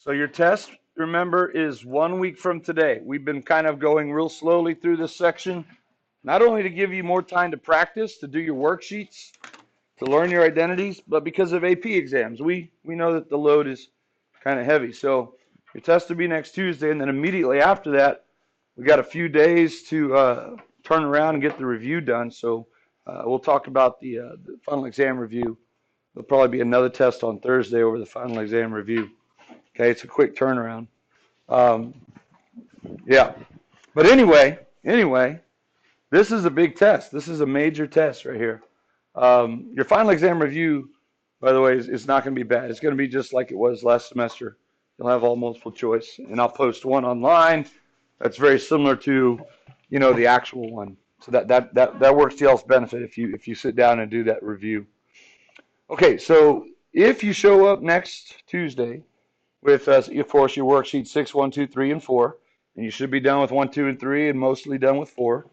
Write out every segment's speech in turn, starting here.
So your test, remember, is 1 week from today. We've been kind of going real slowly through this section, not only to give you more time to practice, to do your worksheets, to learn your identities, but because of AP exams. We know that the load is kind of heavy. So your test will be next Tuesday, and then immediately after that, we got a few days to turn around and get the review done. So we'll talk about the final exam review. There'll probably be another test on Thursday over the final exam review. Okay, it's a quick turnaround. Um, yeah, but anyway, this is a big test. This is a major test right here. Your final exam review, by the way, is not going to be bad. It's going to be just like it was last semester. You'll have all multiple choice, and I'll post one online that's very similar to, the actual one. So that works to y'all's benefit if you sit down and do that review. Okay, so if you show up next Tuesday with, of course, your worksheet 6, 1, 2, 3, and 4, and you should be done with 1, 2, and 3, and mostly done with 4.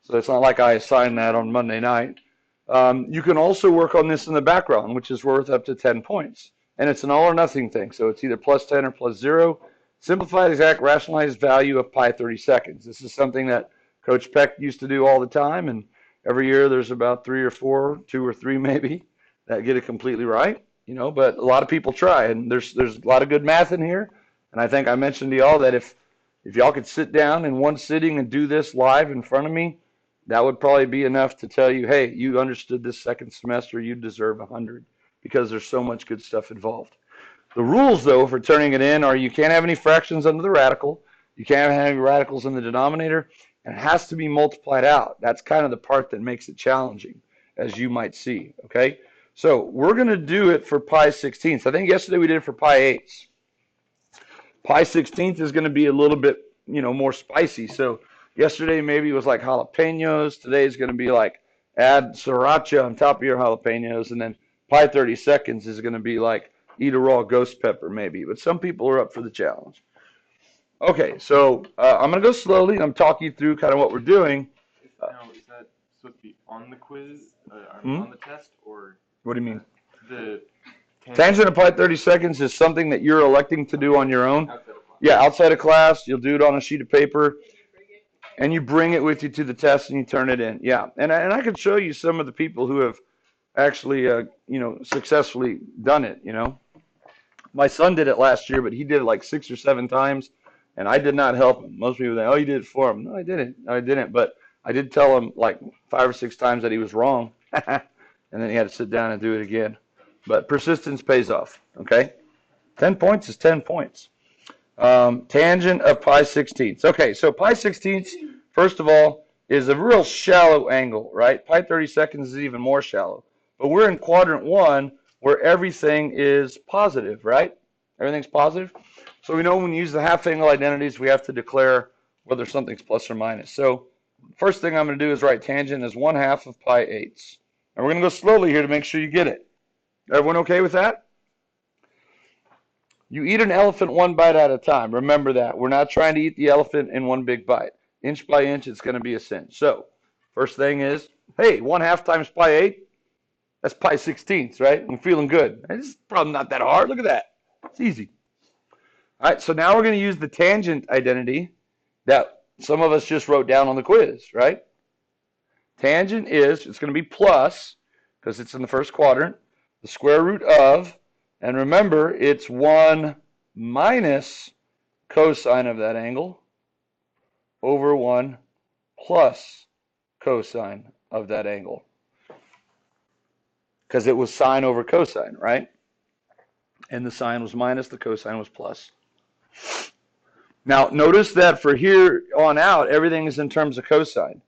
So it's not like I assigned that on Monday night. You can also work on this in the background, which is worth up to 10 points. And it's an all or nothing thing. So it's either plus 10 or plus 0. Simplified, exact, rationalized value of pi 30 seconds. This is something that Coach Peck used to do all the time. And every year there's about 3 or 4, 2 or 3 maybe, that get it completely right. But a lot of people try. And there's a lot of good math in here. And I think I mentioned to y'all that if y'all could sit down in one sitting and do this live in front of me, that would probably be enough to tell you, hey, you understood this second semester, you deserve 100, because there's so much good stuff involved. The rules, though, for turning it in are you can't have any fractions under the radical, you can't have any radicals in the denominator, and it has to be multiplied out. That's kind of the part that makes it challenging, as you might see, okay? So we're going to do it for pi 16ths. I think yesterday we did it for pi 8ths. Pi 16th is going to be a little bit, more spicy. So yesterday maybe it was like jalapenos. Today is going to be like add sriracha on top of your jalapenos. And then pi 30 seconds is going to be like eat a raw ghost pepper maybe. But some people are up for the challenge. Okay, so I'm going to go slowly. I'm talking you through kind of what we're doing. Now, is that supposed to be on the quiz, on the test, or What do you mean? the Tangent of pi 30 seconds is something that you're electing to do on your own. outside of class? Yeah, outside of class, you'll do it on a sheet of paper, and you bring it with you to the test and you turn it in. Yeah, and I can show you some of the people who have actually, successfully done it. My son did it last year, but he did it like 6 or 7 times, and I did not help him. Most people think, oh, you did it for him. No, I didn't. No, I didn't. But I did tell him like 5 or 6 times that he was wrong, and then he had to sit down and do it again. But persistence pays off. Okay, 10 points is 10 points. Tangent of pi 16ths. Okay, so pi 16ths, first of all, is a real shallow angle, right? Pi 30 seconds is even more shallow. But we're in quadrant 1 where everything is positive, right? Everything's positive. So we know when we use the half angle identities, we have to declare whether something's plus or minus. So first thing I'm going to do is write tangent as 1/2 of pi 8ths. And we're going to go slowly here to make sure you get it. Everyone okay with that? You eat an elephant one bite at a time. Remember that. We're not trying to eat the elephant in one big bite. Inch by inch, it's going to be a cinch. So, first thing is, hey, 1/2 times pi 8, that's pi 16ths, right? I'm feeling good. It's probably not that hard. Look at that. It's easy. All right, so now we're going to use the tangent identity that some of us just wrote down on the quiz, right? Tangent is, it's going to be plus, because it's in the first quadrant, the square root of, and remember, it's 1 minus cosine of that angle over 1 plus cosine of that angle. Because it was sine over cosine, right? And the sine was minus, the cosine was plus. Now, notice that for here on out, everything is in terms of cosine.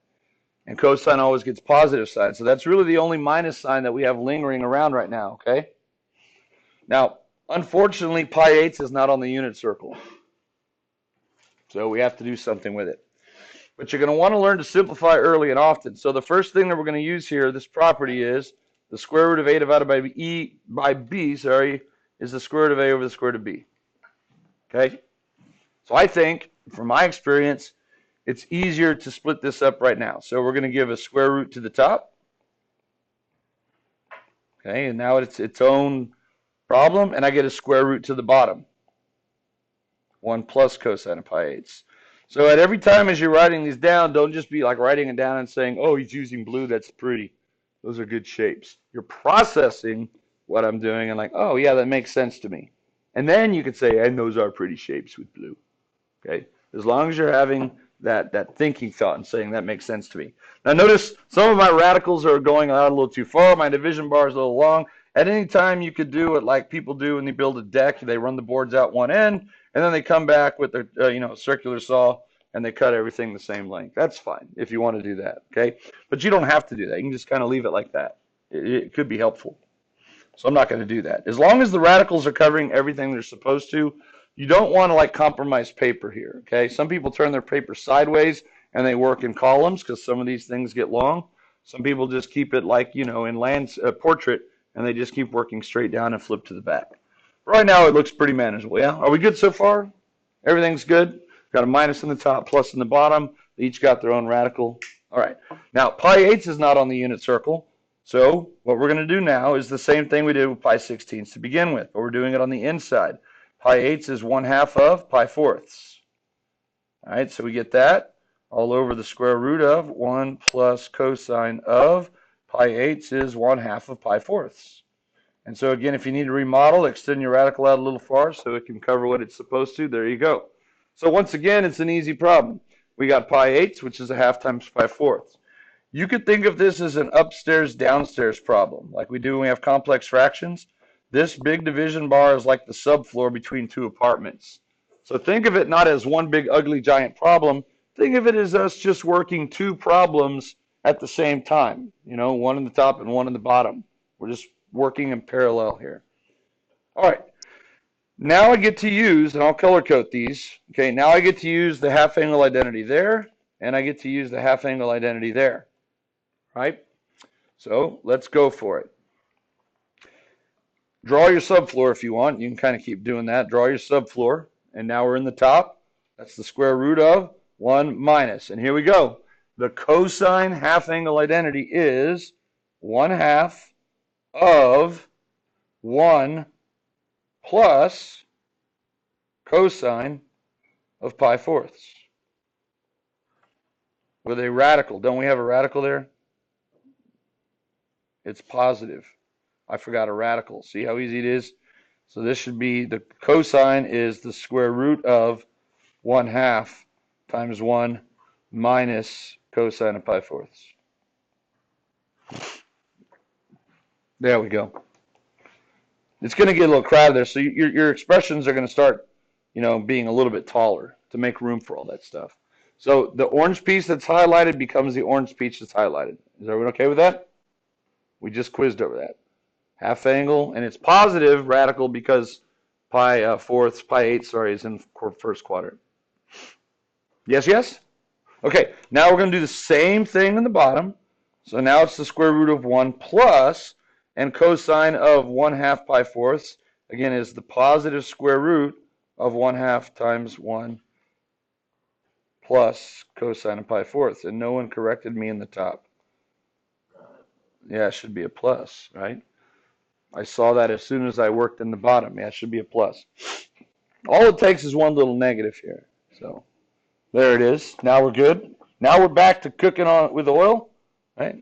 And cosine always gets positive sign. So that's really the only minus sign that we have lingering around right now, okay? Now, unfortunately, pi 8 is not on the unit circle. So we have to do something with it. But you're going to want to learn to simplify early and often. So the first thing that we're going to use here, this property is the square root of a divided by b, is the square root of a over the square root of b. Okay? So I think, from my experience, it's easier to split this up right now. So we're going to give a square root to the top. Okay, and now it's its own problem, and I get a square root to the bottom. 1 plus cosine of pi eighths. So at every time as you're writing these down, don't just be like writing it down and saying, oh, he's using blue, that's pretty. Those are good shapes. You're processing what I'm doing and like, oh, yeah, that makes sense to me. And then you could say, and those are pretty shapes with blue. Okay? As long as you're having that thinking thought and saying that makes sense to me. Now notice some of my radicals are going out a little too far. My division bar is a little long. At any time you could do it like people do when they build a deck. They run the boards out one end and then they come back with their circular saw and they cut everything the same length. That's fine if you want to do that. Okay, but you don't have to do that. You can just kind of leave it like that. It could be helpful. So I'm not going to do that. As long as the radicals are covering everything they're supposed to, you don't want to like compromise paper here, okay? Some people turn their paper sideways and they work in columns because some of these things get long. Some people just keep it like, in portrait and they just keep working straight down and flip to the back. Right now it looks pretty manageable, yeah? Are we good so far? Everything's good? Got a minus in the top, plus in the bottom. They each got their own radical. All right. Now, pi eighths is not on the unit circle. So what we're going to do now is the same thing we did with pi sixteenths to begin with, but we're doing it on the inside. Pi eighths is 1/2 of pi fourths. All right, so we get that all over the square root of 1 plus cosine of pi eighths is 1/2 of pi fourths. And so again, if you need to remodel, extend your radical out a little far so it can cover what it's supposed to. There you go. So once again, it's an easy problem. We got pi eighths, which is 1/2 times pi fourths. You could think of this as an upstairs downstairs problem, like we do when we have complex fractions. This big division bar is like the subfloor between two apartments. So think of it not as one big ugly giant problem. Think of it as us just working two problems at the same time. One in the top and one in the bottom. We're just working in parallel here. All right. Now I get to use, and I'll color code these. Okay, now I get to use the half angle identity there, and I get to use the half angle identity there. Right? So let's go for it. Draw your subfloor if you want. You can kind of keep doing that. Draw your subfloor. And now we're in the top. That's the square root of 1 minus. And here we go. The cosine half angle identity is 1/2 of 1 plus cosine of pi fourths. With a radical. Don't we have a radical there? It's positive. I forgot a radical. See how easy it is? So this should be, the cosine is the square root of 1/2 times 1 minus cosine of pi fourths. There we go. It's going to get a little crowded there, so your expressions are going to start, being a little bit taller to make room for all that stuff. So the orange piece that's highlighted becomes the orange piece that's highlighted. Is everyone okay with that? We just quizzed over that. Half angle, and it's positive radical because pi eighths, is in first quadrant. Yes, yes? Okay, now we're going to do the same thing in the bottom. So now it's the square root of 1 plus, and cosine of 1/2 pi fourths, again, is the positive square root of 1/2 times 1 plus cosine of pi fourths. And no one corrected me in the top. Yeah, it should be a plus, right? I saw that as soon as I worked in the bottom. Yeah, it should be a plus. All it takes is one little negative here. So there it is. Now we're good. Now we're back to cooking on with oil, right?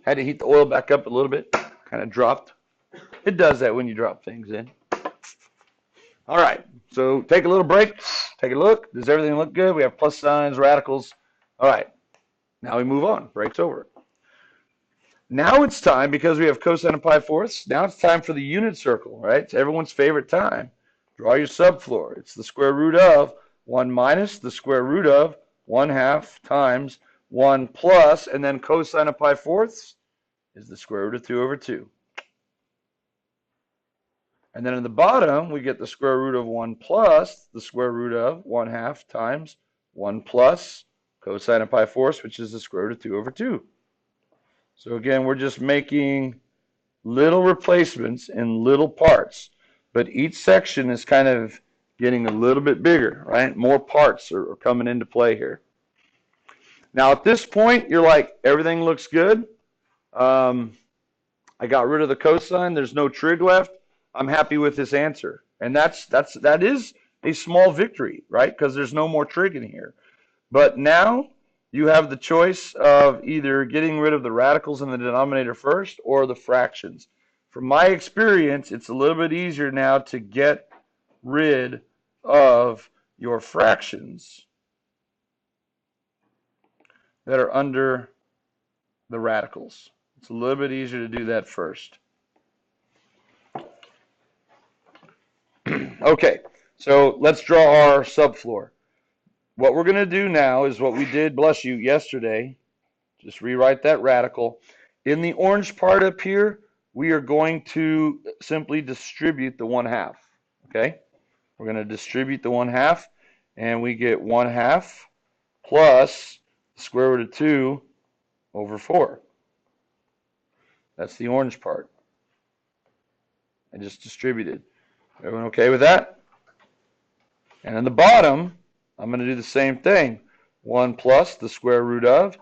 Had to heat the oil back up a little bit. Kind of dropped. It does that when you drop things in. All right. So take a little break. Take a look. Does everything look good? We have plus signs, radicals. All right. Now we move on. Break's over. Now it's time, because we have cosine of pi fourths, now it's time for the unit circle, right? It's everyone's favorite time. Draw your subfloor. It's the square root of 1 minus the square root of 1/2 times 1 plus, and then cosine of pi fourths is the square root of 2 over 2. And then in the bottom, we get the square root of 1 plus the square root of 1/2 times 1 plus cosine of pi fourths, which is the square root of 2 over 2. So again, we're just making little replacements in little parts, but each section is kind of getting a little bit bigger, right? More parts are coming into play here. Now at this point, you're like, everything looks good. I got rid of the cosine. There's no trig left. I'm happy with this answer. And that is a small victory, right? Because there's no more trig in here. But now you have the choice of either getting rid of the radicals in the denominator first or the fractions. From my experience, it's a little bit easier now to get rid of your fractions that are under the radicals. It's a little bit easier to do that first. Okay, so let's draw our subfloor. What we're going to do now is what we did, bless you, yesterday. Just rewrite that radical. In the orange part up here, we are going to simply distribute the 1/2. Okay? We're going to distribute the 1/2, and we get 1/2 plus the square root of 2 over 4. That's the orange part. I just distributed. Everyone okay with that? And in the bottom, I'm going to do the same thing. 1 plus the square root of,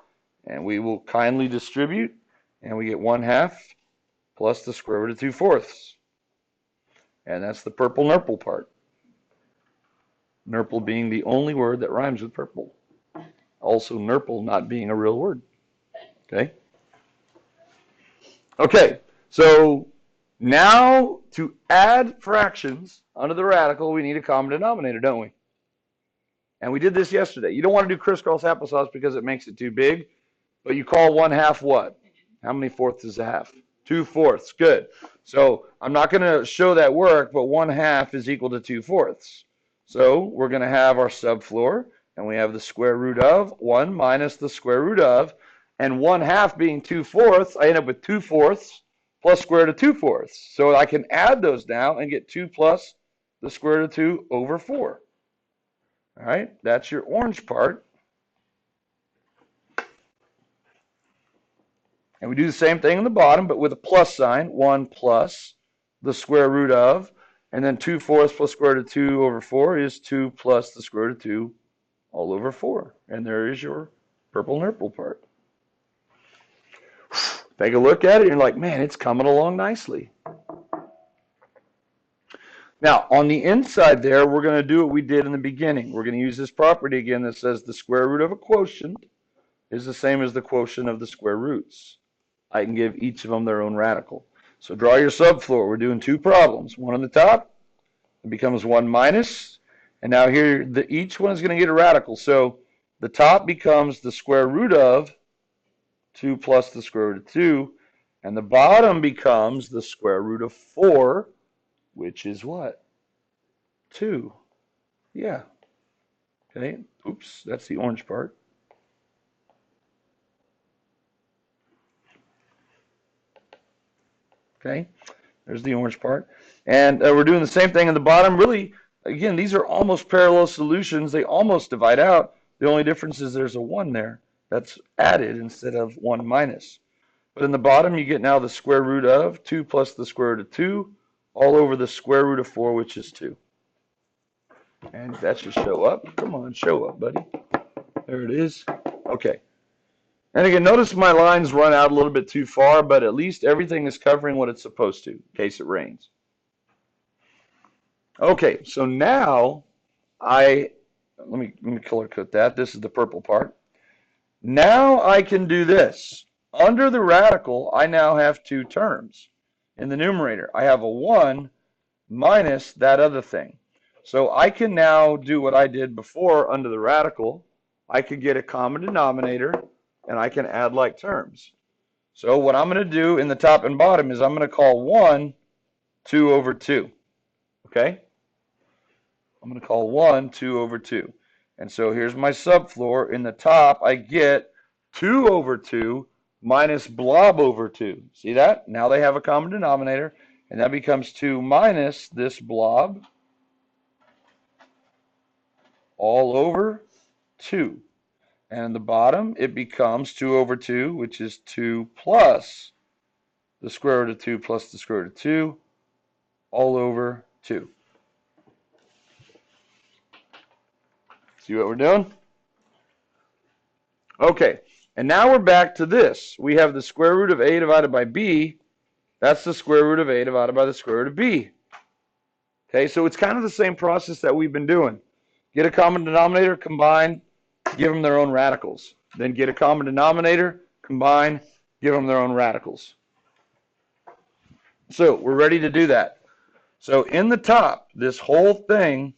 and we will kindly distribute, and we get 1/2 plus the square root of 2/4. And that's the purple nurple part. Nurple being the only word that rhymes with purple. Also nurple not being a real word. Okay? Okay, so now to add fractions under the radical, we need a common denominator, don't we? And we did this yesterday. You don't want to do crisscross applesauce because it makes it too big, but you call 1/2 what? How many fourths is a half? 2/4. Good. So I'm not going to show that work, but 1/2 is equal to 2/4. So we're going to have our subfloor, and we have the square root of 1 minus the square root of, and 1/2 being 2/4, I end up with 2/4 plus square root of 2/4. So I can add those now and get 2 plus the square root of 2 over 4. All right, that's your orange part. And we do the same thing in the bottom, but with a plus sign, 1 plus the square root of, and then 2/4 plus square root of 2 over 4 is 2 plus the square root of 2 all over 4. And there is your purple nurple part. Take a look at it, and you're like, man, it's coming along nicely. Now, on the inside there, we're going to do what we did in the beginning. We're going to use this property again that says the square root of a quotient is the same as the quotient of the square roots. I can give each of them their own radical. So draw your subfloor. We're doing two problems. One on the top, it becomes 1 minus, and now here each one is going to get a radical. So the top becomes the square root of 2 plus the square root of 2, and the bottom becomes the square root of 4, which is what? 2. Yeah. Okay. Oops, that's the orange part. Okay. There's the orange part. And we're doing the same thing in the bottom. Really, again, these are almost parallel solutions. They almost divide out. The only difference is there's a 1 there that's added instead of 1 minus. But in the bottom, you get now the square root of 2 plus the square root of 2 all over the square root of 4, which is 2. And that should show up. Come on, show up, buddy. There it is. Okay. And again, notice my lines run out a little bit too far, but at least everything is covering what it's supposed to in case it rains. Okay, so now let me color code that. This is the purple part. Now I can do this. Under the radical, I now have two terms. In the numerator, I have a 1 minus that other thing. So I can now do what I did before under the radical. I could get a common denominator, and I can add like terms. So what I'm going to do in the top and bottom is I'm going to call 1 2 over 2. Okay? I'm going to call 1 2 over 2. And so here's my subfloor. In the top, I get 2 over 2 minus blob over 2. See that? Now they have a common denominator, and that becomes 2 minus this blob all over 2. And in the bottom, it becomes 2 over 2, which is 2 plus the square root of 2 plus the square root of 2 all over 2. See what we're doing? Okay. And now we're back to this. We have the square root of a divided by b. That's the square root of a divided by the square root of b. Okay, so it's kind of the same process that we've been doing. Get a common denominator, combine, give them their own radicals. Then get a common denominator, combine, give them their own radicals. So we're ready to do that. So in the top, this whole thing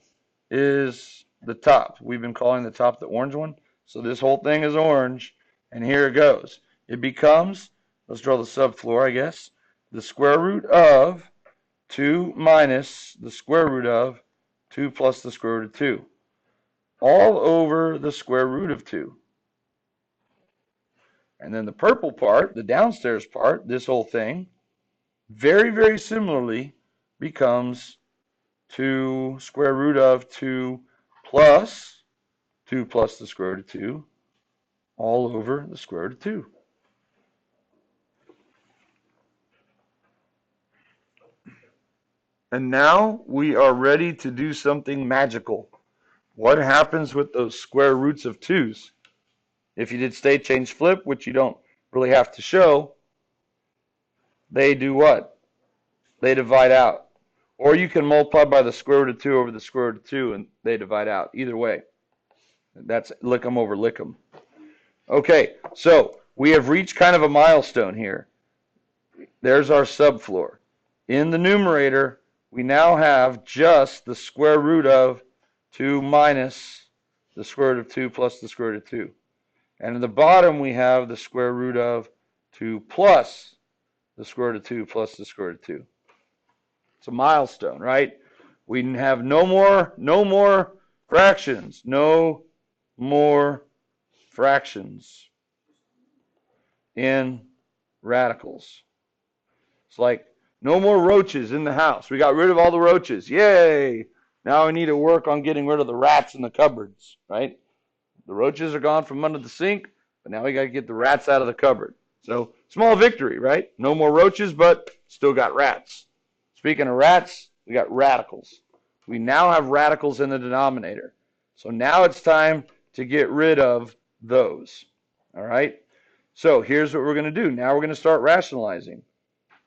is the top. We've been calling the top the orange one. So this whole thing is orange, and here it goes. It becomes, let's draw the subfloor, I guess, the square root of 2 minus the square root of 2 plus the square root of 2, all over the square root of 2. And then the purple part, the downstairs part, this whole thing, very, very similarly becomes 2 square root of 2 plus 2 plus the square root of 2 all over the square root of 2. And now we are ready to do something magical. What happens with those square roots of 2's? If you did state change flip, which you don't really have to show, they do what? They divide out. Or you can multiply by the square root of 2 over the square root of 2 and they divide out. Either way. That's lick 'em over lick 'em. Okay, so we have reached kind of a milestone here. There's our subfloor. In the numerator, we now have just the square root of 2 minus the square root of 2 plus the square root of 2. And in the bottom, we have the square root of 2 plus the square root of 2 plus the square root of 2. It's a milestone, right? We have no more fractions. No more fractions in radicals. It's like no more roaches in the house. We got rid of all the roaches. Yay! Now we need to work on getting rid of the rats in the cupboards, right? The roaches are gone from under the sink, but now we got to get the rats out of the cupboard. So, small victory, right? No more roaches, but still got rats. Speaking of rats, we got radicals. We now have radicals in the denominator. So now it's time to get rid of those. All right? So here's what we're going to do. Now we're going to start rationalizing.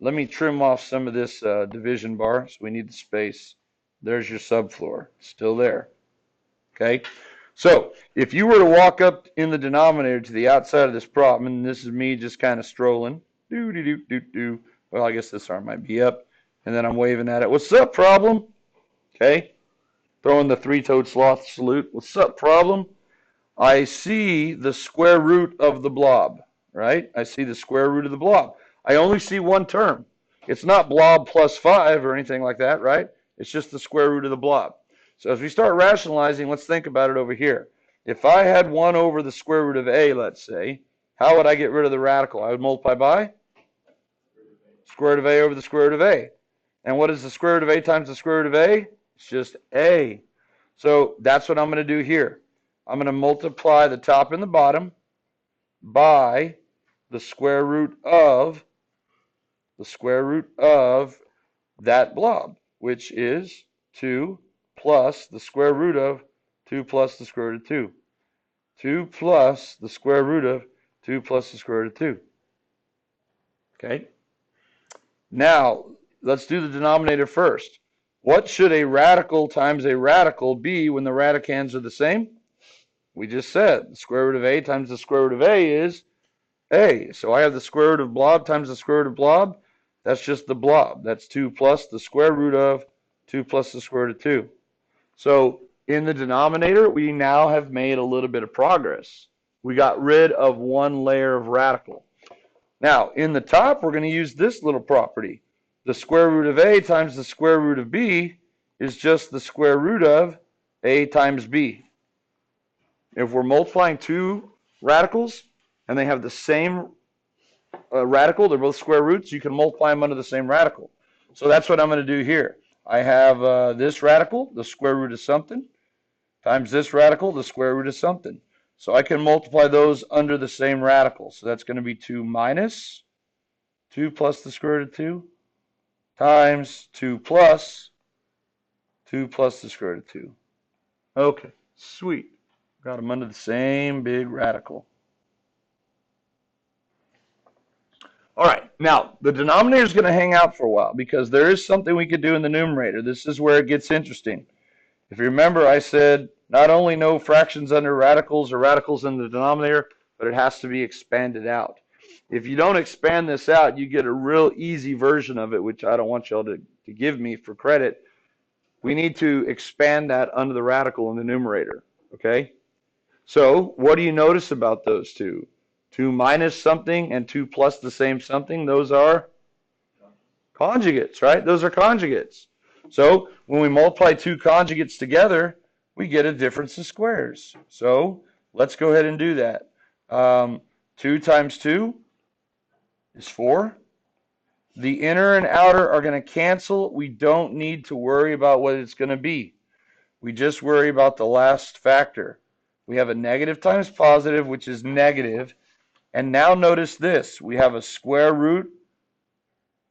Let me trim off some of this division bar, so we need the space. There's your subfloor, still there. Okay? So if you were to walk up in the denominator to the outside of this problem, and this is me just kind of strolling, do. Well, I guess this arm might be up, and then I'm waving at it. What's up, problem? Okay? Throwing the three-toed sloth salute. What's up, problem? I see the square root of the blob, right? I see the square root of the blob. I only see one term. It's not blob plus 5 or anything like that, right? It's just the square root of the blob. So as we start rationalizing, let's think about it over here. If I had 1 over the square root of a, let's say, how would I get rid of the radical? I would multiply by square root of a over the square root of a. And what is the square root of a times the square root of a? It's just a. So that's what I'm going to do here. I'm going to multiply the top and the bottom by the square root of that blob, which is 2 plus the square root of 2 plus the square root of 2. 2 plus the square root of 2 plus the square root of 2. Okay? Now, let's do the denominator first. What should a radical times a radical be when the radicands are the same? We just said the square root of a times the square root of a is a. So I have the square root of blob times the square root of blob. That's just the blob. That's 2 plus the square root of 2 plus the square root of 2. So in the denominator, we now have made a little bit of progress. We got rid of one layer of radical. Now, in the top, we're going to use this little property. The square root of a times the square root of b is just the square root of a times b. If we're multiplying two radicals and they have the same radical, they're both square roots, you can multiply them under the same radical. So that's what I'm going to do here. I have this radical, the square root of something, times this radical, the square root of something. So I can multiply those under the same radical. So that's going to be 2 minus 2 plus the square root of 2 times 2 plus the square root of 2. Okay, sweet. Got them under the same big radical. All right, now the denominator is going to hang out for a while because there is something we could do in the numerator. This is where it gets interesting. If you remember, I said not only no fractions under radicals or radicals in the denominator, but it has to be expanded out. If you don't expand this out, you get a real easy version of it, which I don't want y'all to give me for credit. We need to expand that under the radical in the numerator, okay? So what do you notice about those two? 2 minus something and 2 plus the same something, those are conjugates, right? Those are conjugates. So when we multiply two conjugates together, we get a difference of squares. So let's go ahead and do that. 2 times 2 is 4. The inner and outer are going to cancel. We don't need to worry about what it's going to be. We just worry about the last factor. We have a negative times positive, which is negative. And now notice this. We have a square root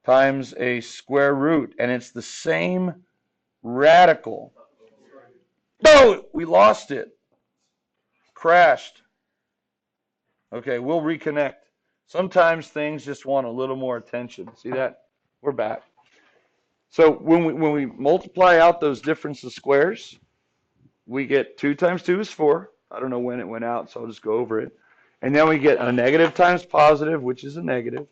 times a square root. And it's the same radical. No, we lost it. Crashed. Okay, we'll reconnect. Sometimes things just want a little more attention. See that? We're back. So when we multiply out those difference of squares, we get 2 times 2 is 4. I don't know when it went out, so I'll just go over it. And then we get a negative times positive, which is a negative.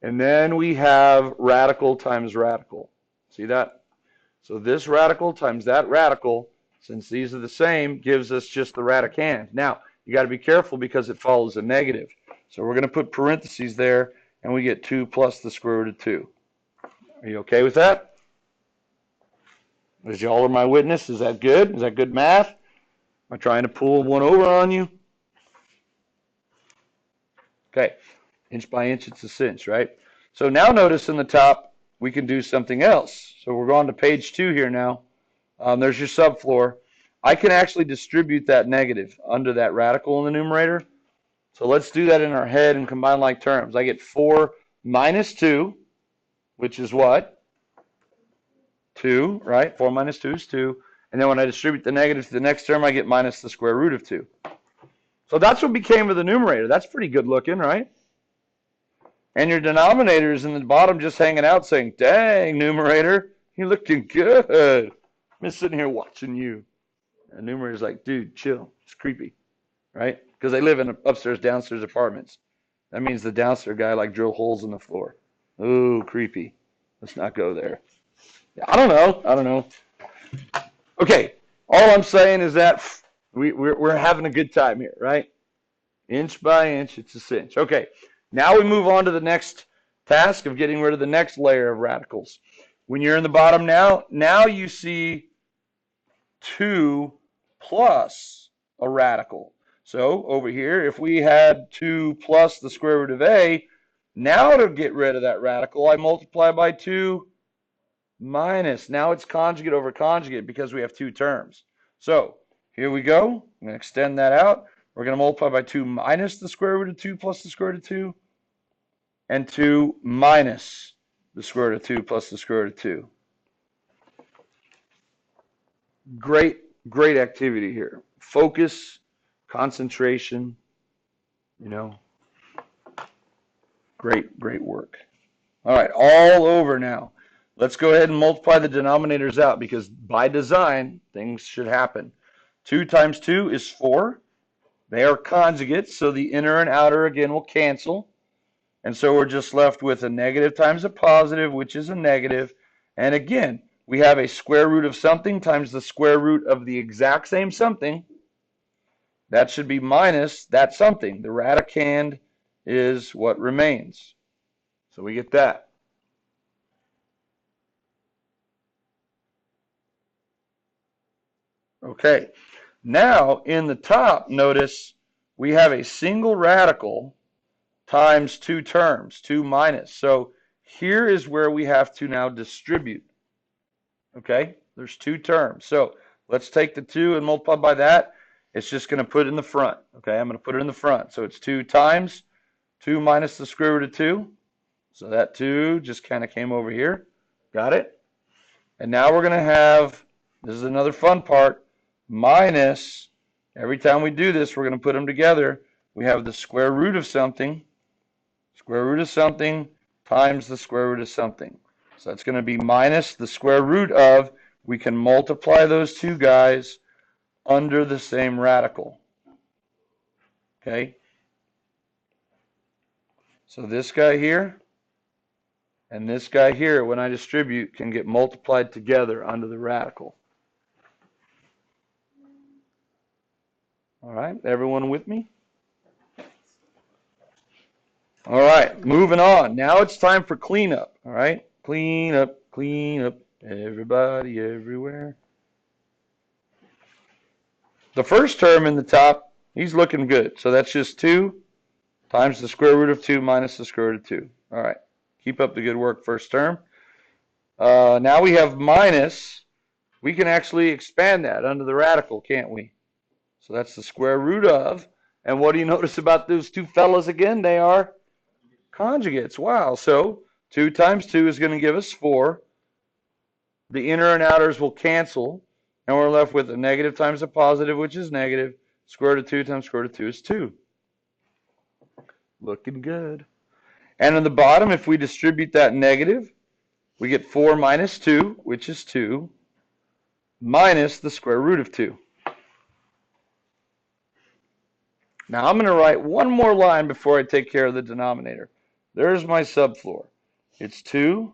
And then we have radical times radical. See that? So this radical times that radical, since these are the same, gives us just the radicand. Now, you got to be careful because it follows a negative. So we're going to put parentheses there, and we get 2 plus the square root of 2. Are you okay with that? As y'all are my witness, is that good? Is that good math? Am I trying to pull one over on you? Okay, inch by inch, it's a cinch, right? So now notice in the top, we can do something else. So we're going to page 2 here now. There's your subfloor. I can actually distribute that negative under that radical in the numerator. So let's do that in our head and combine like terms. I get 4 minus 2, which is what? 2, right? 4 minus 2 is 2. And then when I distribute the negative to the next term, I get minus the square root of 2. So that's what became of the numerator. That's pretty good looking, right? And your denominator is in the bottom just hanging out saying, dang, numerator, you're looking good. I'm just sitting here watching you. And numerator's like, dude, chill. It's creepy, right? Because they live in upstairs, downstairs apartments. That means the downstairs guy like drill holes in the floor. Ooh, creepy. Let's not go there. I don't know. Okay, all I'm saying is that we're having a good time here, right? Inch by inch, it's a cinch. Okay, now we move on to the next task of getting rid of the next layer of radicals. When you're in the bottom now you see 2 plus a radical. So over here, if we had 2 plus the square root of a, now to get rid of that radical, I multiply by 2 minus. Now it's conjugate over conjugate because we have 2 terms. So here we go. I'm going to extend that out. We're going to multiply by 2 minus the square root of 2 plus the square root of 2, and 2 minus the square root of 2 plus the square root of 2. Great activity here. Focus, concentration, great work. All right, all over now. Let's go ahead and multiply the denominators out because by design, things should happen. 2 times 2 is 4. They are conjugates, so the inner and outer again will cancel. And so we're just left with a negative times a positive, which is a negative. And again, we have a square root of something times the square root of the exact same something. That should be minus that something. The radicand is what remains. So we get that. Okay, now in the top, notice we have a single radical times 2 terms, 2 minus. So here is where we have to now distribute. Okay, there's 2 terms. So let's take the 2 and multiply by that. It's just going to put it in the front. Okay, I'm going to put it in the front. So it's 2 times 2 minus the square root of 2. So that 2 just kind of came over here. Got it? And now we're going to have, this is another fun part, minus, every time we do this, we're going to put them together. We have the square root of something. Square root of something times the square root of something. So that's going to be minus the square root of, we can multiply those two guys under the same radical. Okay? So this guy here and this guy here, when I distribute, can get multiplied together under the radical. All right, everyone with me? All right, moving on. Now it's time for cleanup. All right, clean up, everybody, everywhere. The first term in the top, he's looking good. So that's just 2 times the square root of 2 minus the square root of 2. All right, keep up the good work, first term. Now we have minus. We can actually expand that under the radical, can't we? So that's the square root of. And what do you notice about those two fellas again? They are conjugates. Wow. So 2 times 2 is going to give us 4. The inner and outers will cancel. And we're left with a negative times a positive, which is negative. Square root of 2 times square root of 2 is 2. Looking good. And on the bottom, if we distribute that negative, we get 4 minus 2, which is 2, minus the square root of 2. Now I'm going to write one more line before I take care of the denominator. There's my subfloor. It's 2,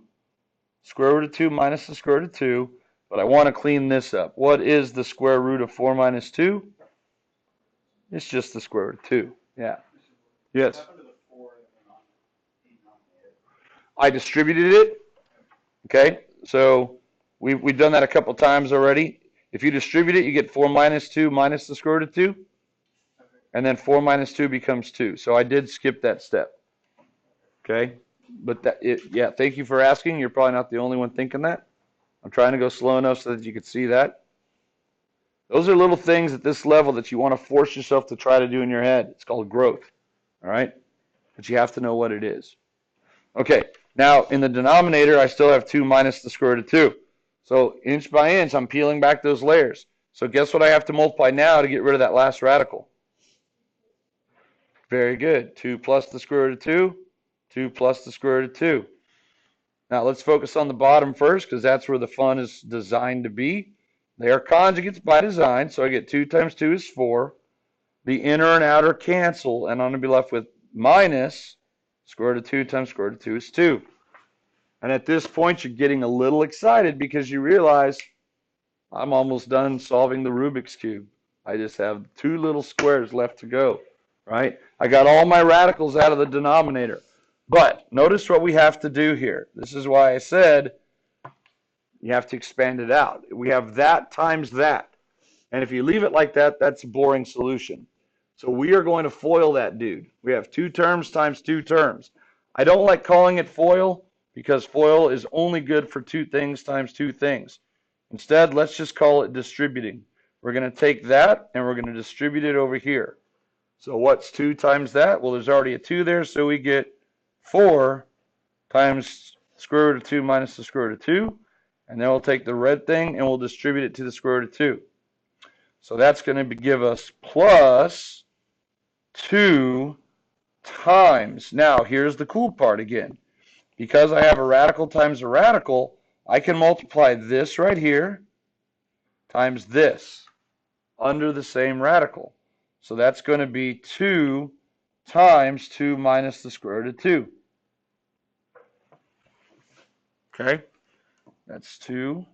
square root of 2 minus the square root of 2, but I want to clean this up. What is the square root of 4 minus 2? It's just the square root of 2. Yeah. Yes. I distributed it. Okay. So we've done that a couple times already. If you distribute it, you get 4 minus 2 minus the square root of 2. And then 4 minus 2 becomes 2. So I did skip that step. Okay? But yeah, thank you for asking. You're probably not the only one thinking that. I'm trying to go slow enough so that you can see that. Those are little things at this level that you want to force yourself to try to do in your head. It's called growth. All right? But you have to know what it is. Okay. Now, in the denominator, I still have 2 minus the square root of 2. So inch by inch, I'm peeling back those layers. So guess what I have to multiply now to get rid of that last radical? Very good. 2 plus the square root of 2. 2 plus the square root of 2. Now let's focus on the bottom first because that's where the fun is designed to be. They are conjugates by design, so I get 2 times 2 is 4. The inner and outer cancel, and I'm going to be left with minus square root of 2 times square root of 2 is 2. And at this point, you're getting a little excited because you realize I'm almost done solving the Rubik's Cube. I just have 2 little squares left to go, right? I got all my radicals out of the denominator. But notice what we have to do here. This is why I said you have to expand it out. We have that times that. And if you leave it like that, that's a boring solution. So we are going to FOIL that dude. We have 2 terms times 2 terms. I don't like calling it FOIL because FOIL is only good for 2 things times 2 things. Instead, let's just call it distributing. We're going to take that and we're going to distribute it over here. So what's 2 times that? Well, there's already a 2 there, so we get 4 times square root of 2 minus the square root of 2. And then we'll take the red thing and we'll distribute it to the square root of 2. So that's going to give us plus 2 times. Now, here's the cool part again. Because I have a radical times a radical, I can multiply this right here times this under the same radical. So that's going to be 2 times 2 minus the square root of 2. Okay? That's 2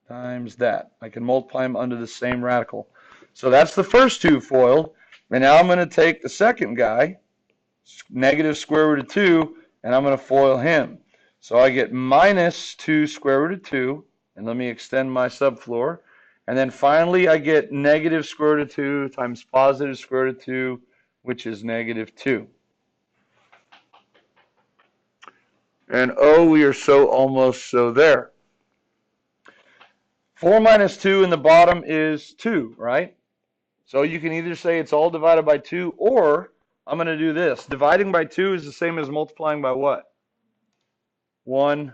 times that. I can multiply them under the same radical. So that's the first 2 foiled. And now I'm going to take the second guy, negative square root of 2, and I'm going to FOIL him. So I get minus 2 square root of 2, and let me extend my subfloor. And then finally I get negative square root of 2 times positive square root of 2, which is negative 2. And oh, we are so almost so there. 4 minus 2 in the bottom is 2, right? So you can either say it's all divided by 2, or I'm going to do this. Dividing by 2 is the same as multiplying by what? 1/2.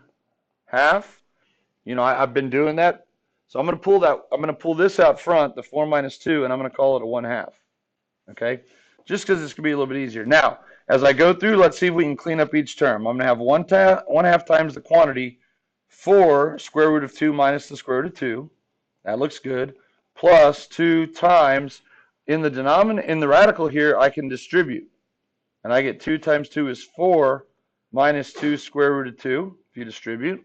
You know, I've been doing that. So I'm going to pull that. I'm going to pull this out front, the 4 minus 2, and I'm going to call it a 1/2. Okay? Just because it's going to be a little bit easier. Now, as I go through, let's see if we can clean up each term. I'm going to have 1/2 times the quantity, 4 square root of 2 minus the square root of 2. That looks good. Plus 2 times, in the radical here, I can distribute. And I get 2 times 2 is 4 minus 2 square root of 2, if you distribute.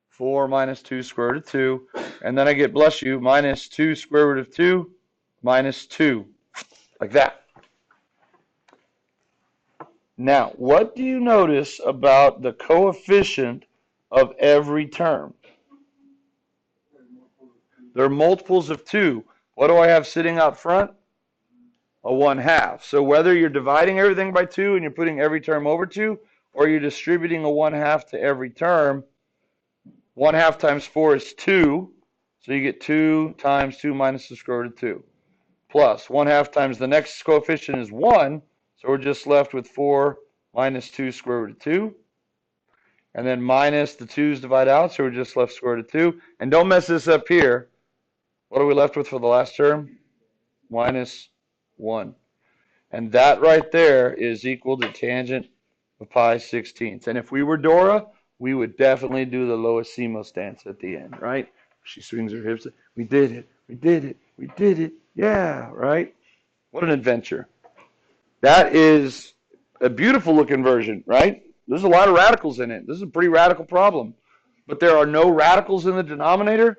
4 minus 2 square root of 2. And then I get, bless you, minus 2 square root of 2 minus 2. Like that. Now, what do you notice about the coefficient of every term? They're multiples of 2. What do I have sitting out front? A 1/2. So whether you're dividing everything by 2 and you're putting every term over 2, or you're distributing a 1/2 to every term, 1/2 times 4 is 2. So you get 2 times 2 minus the square root of 2. Plus 1/2 times the next coefficient is 1. So we're just left with 4 minus 2 square root of 2. And then minus the 2's divide out, so we're just left square root of 2. And don't mess this up here. What are we left with for the last term? Minus 1. And that right there is equal to tangent of pi 16ths. And if we were Dora, we would definitely do the Lois Simo stance at the end, right? She swings her hips. We did it. We did it. We did it. Yeah, right? What an adventure. That is a beautiful looking version, right? There's a lot of radicals in it. This is a pretty radical problem. But there are no radicals in the denominator,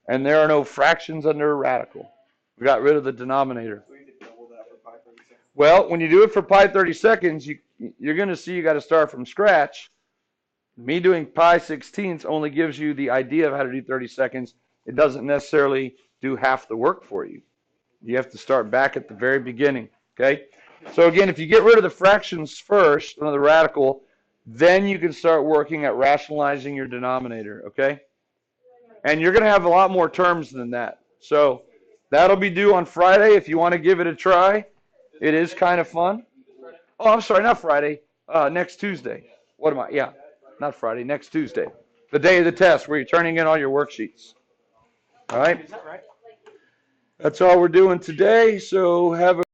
and there are no fractions under a radical. We got rid of the denominator. So you could double that for pi 30 seconds? Well, when you do it for pi 30 seconds, you're going to see you got to start from scratch. Me doing pi 16ths only gives you the idea of how to do 30 seconds. It doesn't necessarily do half the work for you. You have to start back at the very beginning, okay? So again, if you get rid of the fractions first, another radical, then you can start working at rationalizing your denominator, okay? And you're going to have a lot more terms than that. So that'll be due on Friday if you want to give it a try. It is kind of fun. Oh, I'm sorry, not Friday. Next Tuesday. What am I? Yeah, not Friday, next Tuesday. The day of the test where you're turning in all your worksheets. All right? Is that right? That's all we're doing today, so have a